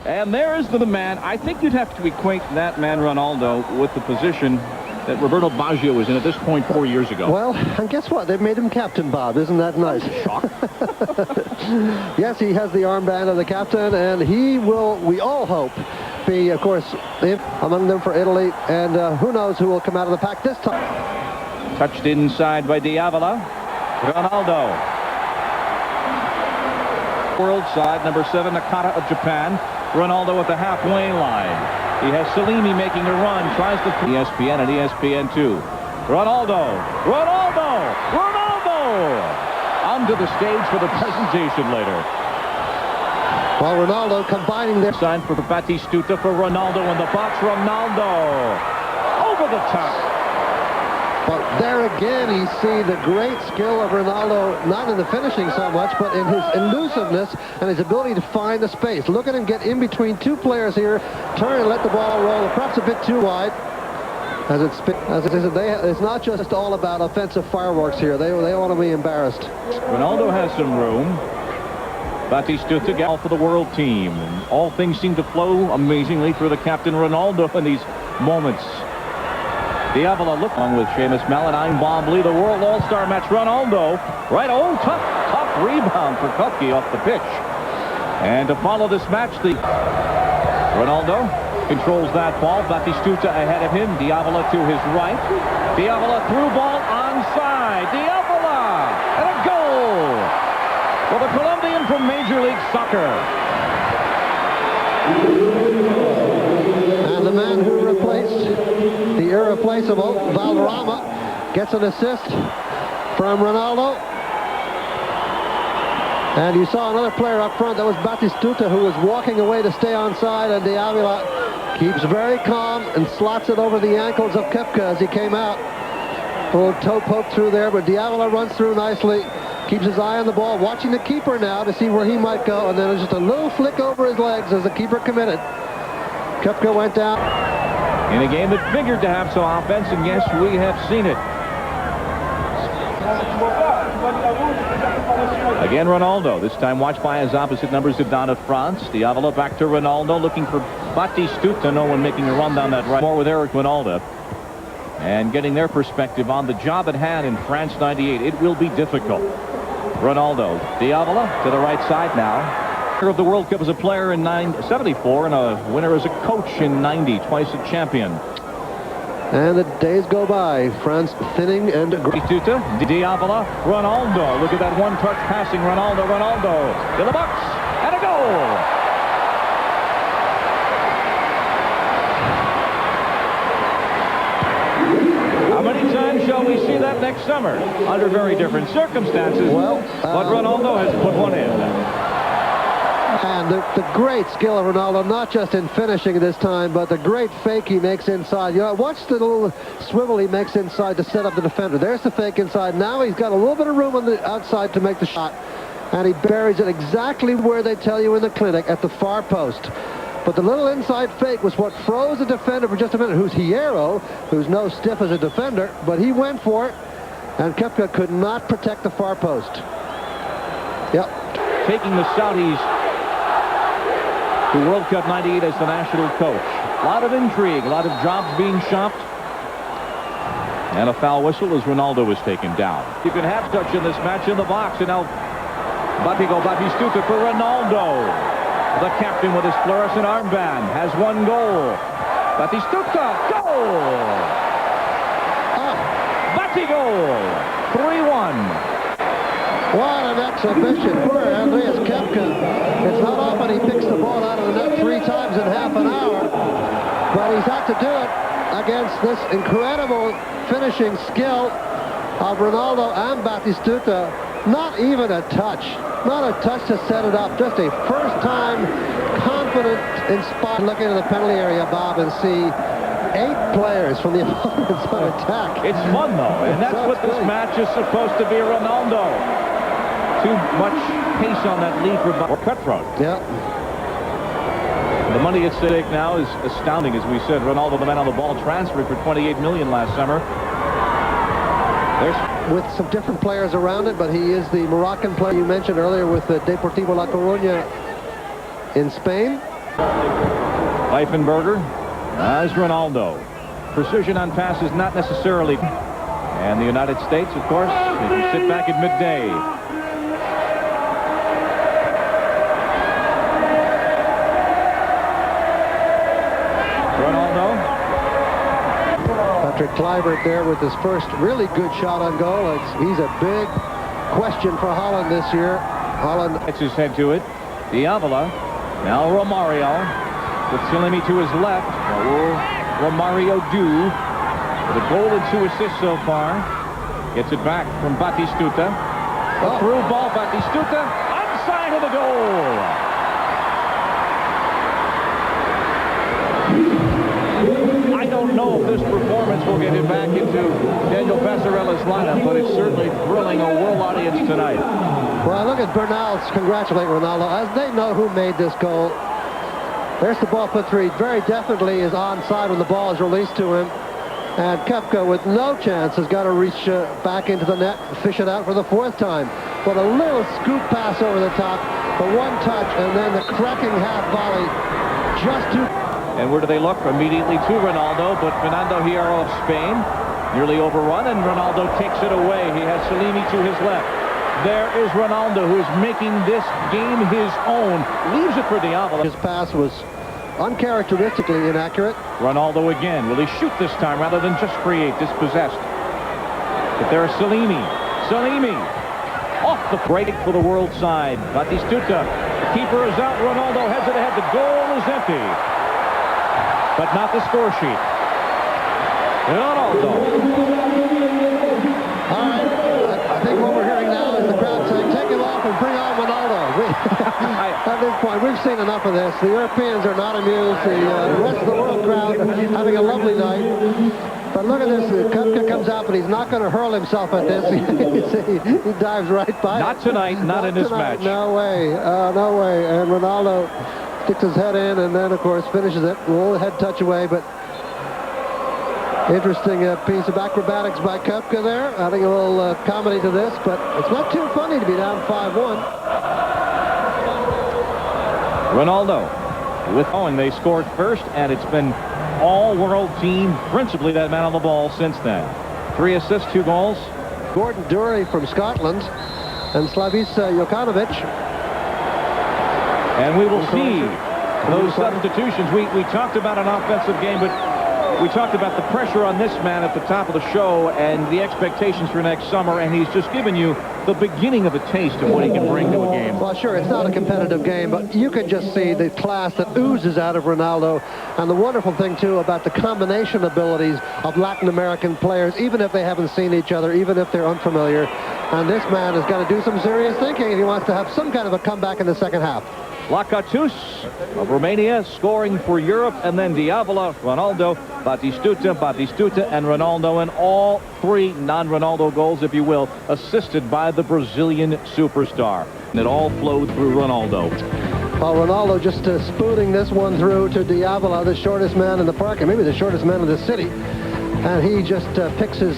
And there's the man. I think you'd have to equate that man, Ronaldo, with the position that Roberto Baggio was in at this point 4 years ago. Well, and guess what? They've made him captain, Bob. Isn't that nice? Yes, he has the armband of the captain, and he will, we all hope, be, of course, among them for Italy. And who knows who will come out of the pack this time. Touched inside by Diavola. Ronaldo. World side, number 7, Nakata of Japan. Ronaldo at the halfway line. He has Salimi making a run, tries to ESPN and ESPN2. Ronaldo, onto the stage for the presentation later. Well, Ronaldo combining their sign for Batistuta for Ronaldo in the box. Ronaldo over the top. But there again, you see the great skill of Ronaldo, not in the finishing so much, but in his elusiveness and his ability to find the space. Look at him get in between two players here, turn and let the ball roll, perhaps a bit too wide. It's not just all about offensive fireworks here. They want to be embarrassed. Ronaldo has some room. Batistuta gal for the world team. And all things seem to flow amazingly for the captain Ronaldo in these moments. Diavola look along with Seamus Malin, Bombly, the world all-star match. Ronaldo, right, tough rebound for Kupke off the pitch. And to follow this match, Ronaldo controls that ball. Batistuta ahead of him. Diavola to his right. Diavola through ball onside. Diavola and a goal for the Colombian from Major League Soccer. And the man who replaced the irreplaceable Valderrama gets an assist from Ronaldo. And you saw another player up front. That was Batistuta, who was walking away to stay onside, and Diavola keeps very calm and slots it over the ankles of Koepka as he came out. A little toe poke through there, but Diavola runs through nicely. Keeps his eye on the ball, watching the keeper now to see where he might go, and then just a little flick over his legs as the keeper committed. Koepka went down. In a game that figured to have some offense, and yes, we have seen it. Again, Ronaldo, this time watched by his opposite number, Zidane of France. Diavola back to Ronaldo, looking for Batistuta. No one making a run down that right. More with Eric Ronaldo. And getting their perspective on the job at hand in France 98. It will be difficult. Ronaldo, Diavola to the right side now. Winner of the World Cup as a player in 74 and a winner as a coach in 90, twice a champion. And the days go by. France thinning and Batistuta, Diavola, Ronaldo. Look at that one-touch passing. Ronaldo to the box and a goal. How many times shall we see that next summer? Under very different circumstances. Well, but Ronaldo has put one in. And the great skill of Ronaldo, not just in finishing this time, but the great fake he makes inside. You know, watch the little swivel he makes inside to set up the defender. There's the fake inside. Now he's got a little bit of room on the outside to make the shot. And he buries it exactly where they tell you in the clinic, at the far post. But the little inside fake was what froze the defender for just a minute, who's Hierro, who's no stiff as a defender, but he went for it, and Koepka could not protect the far post. Yep. Taking the Saudis to World Cup 98 as the national coach. A lot of intrigue, a lot of jobs being shopped. And a foul whistle as Ronaldo was taken down. You can have touch in this match in the box, and now Batistuta for Ronaldo. The captain with his fluorescent armband has one goal. Batistuta, goal! Bati goal! 3-1. What an exhibition for Andreas Koepka. It's not often he picks the ball out of the net 3 times in half an hour, but he's had to do it against this incredible finishing skill of Ronaldo and Batistuta. Not even a touch. Not a touch to set it up. Just a first-time, confident, inspired look into the penalty area, Bob, and see 8 players from the opponents on attack. It's fun, though, and that's what this match is supposed to be. Ronaldo. Too much pace on that lead for cutthroat. Yeah. The money at stake now is astounding, as we said. Ronaldo, the man on the ball, transferred for $28 million last summer. With some different players around it, but he is the Moroccan player you mentioned earlier with the Deportivo La Coruña in Spain. Leifenberger as Ronaldo. Precision on passes not necessarily. And the United States, of course, if you sit back at midday. Ronaldo. Patrick Kluivert there with his first really good shot on goal. He's a big question for Holland this year. Holland gets his head to it. Diavola. Now Romario. With Salimi to his left. What will Romario do? With a goal and 2 assists so far. Gets it back from Batistuta. A through ball, Batistuta. Onside of the goal. I don't know if this performance will get him back into Daniel Passarella's lineup, but it's certainly thrilling a world audience tonight. Well, look at Bernal's congratulate Ronaldo as they know who made this goal. There's the ball put through. He very definitely is onside when the ball is released to him. And Koepka, with no chance, has got to reach back into the net, fish it out for the 4th time. But a little scoop pass over the top, the one touch, and then the cracking half volley just to... And where do they look? Immediately to Ronaldo, but Fernando Hierro of Spain nearly overrun, and Ronaldo takes it away. He has Salimi to his left. There is Ronaldo, who is making this game his own. Leaves it for Diavola. His pass was uncharacteristically inaccurate. Ronaldo again. Will he shoot this time rather than just create, dispossessed? But there's Salimi. Salimi off the break for the world side. Batistuta. The keeper is out. Ronaldo heads it ahead. The goal is empty. But not the score sheet. Ronaldo. All right. I think what we're hearing now is the crowd saying, take him off and bring on Ronaldo. At this point, we've seen enough of this. The Europeans are not amused. The rest of the world crowd having a lovely night. But look at this. Koepka comes out, but he's not going to hurl himself at this. He dives right by Not it. Tonight, not in this match. No way. No way. And Ronaldo sticks his head in and then, of course, finishes it. A little head touch away, but interesting piece of acrobatics by Koepka there. Adding a little comedy to this, but it's not too funny to be down 5-1. Ronaldo with Owen. They scored first, and it's been all-world team, principally that man on the ball since then. 3 assists, 2 goals. Gordon Dury from Scotland and Slavis Jokanovic. And we will see those substitutions. We talked about an offensive game, but we talked about the pressure on this man at the top of the show and the expectations for next summer, and he's just given you the beginning of a taste of what he can bring to a game. Well, sure, it's not a competitive game, but you can just see the class that oozes out of Ronaldo, and the wonderful thing, too, about the combination abilities of Latin American players, even if they haven't seen each other, even if they're unfamiliar. And this man has got to do some serious thinking if he wants to have some kind of a comeback in the second half. Lakatus of Romania scoring for Europe, and then Diavola, Ronaldo, Batistuta, and Ronaldo, and all 3 non-Ronaldo goals, if you will, assisted by the Brazilian superstar. And it all flowed through Ronaldo. Well, Ronaldo just spooning this one through to Diavola, the shortest man in the park, and maybe the shortest man in the city. And he just picks his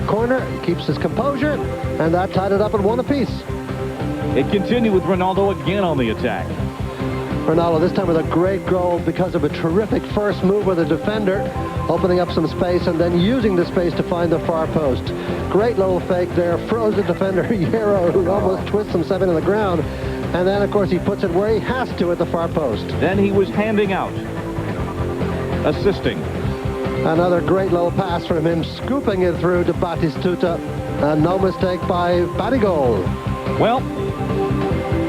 corner, keeps his composure, and that tied it up at 1 apiece. It continued with Ronaldo again on the attack. Ronaldo this time with a great goal because of a terrific first move with a defender, opening up some space and then using the space to find the far post. Great little fake there, froze the defender, Hierro, who almost twists himself into the ground. And then, of course, he puts it where he has to at the far post. Then he was handing out, assisting. Another great little pass from him, scooping it through to Batistuta. And no mistake by Batigol. Well,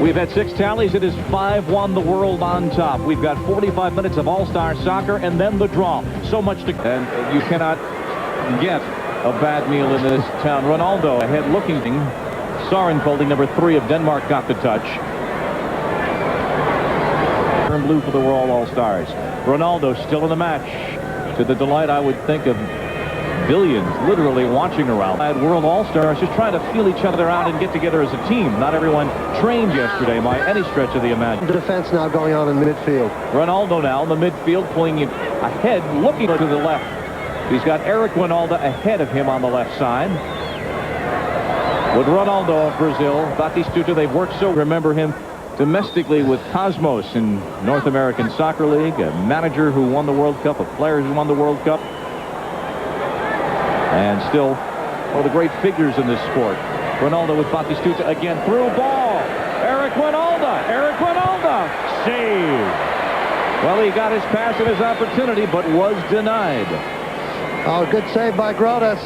we've had 6 tallies. It is 5-1, the world on top. We've got 45 minutes of all-star soccer and then the draw. So much to... And you cannot get a bad meal in this town. Ronaldo ahead looking. Soren Folding, number 3 of Denmark, got the touch. Turn blue for the World All-Stars. Ronaldo still in the match. To the delight, I would think, of billions literally watching around. World All-Stars just trying to feel each other out and get together as a team. Not everyone trained yesterday by any stretch of the imagination. The defense now going on in midfield. Ronaldo now in the midfield, pulling it ahead, looking to the left. He's got Eric Ronaldo ahead of him on the left side. With Ronaldo of Brazil, Batistuta, they've worked so. Remember him domestically with Cosmos in North American Soccer League, a manager who won the World Cup, a player who won the World Cup, and still one of the great figures in this sport. Ronaldo with Batistuta again, through ball. Eric Ronaldo, save. Well, he got his pass and his opportunity, but was denied. Oh, good save by Grotas.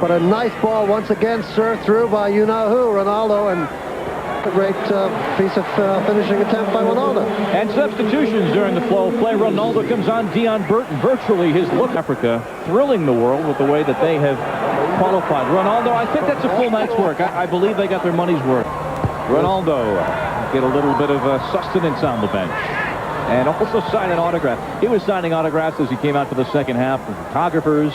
But a nice ball once again served through by you-know-who, Ronaldo, and a great piece of finishing attempt by Ronaldo. And substitutions during the flow of play. Ronaldo comes on, Dion Burton, virtually his look. Africa thrilling the world with the way that they have qualified. Ronaldo, I think that's a full night's work. I believe they got their money's worth. Ronaldo get a little bit of sustenance on the bench. And also sign an autograph. He was signing autographs as he came out for the second half. Photographers.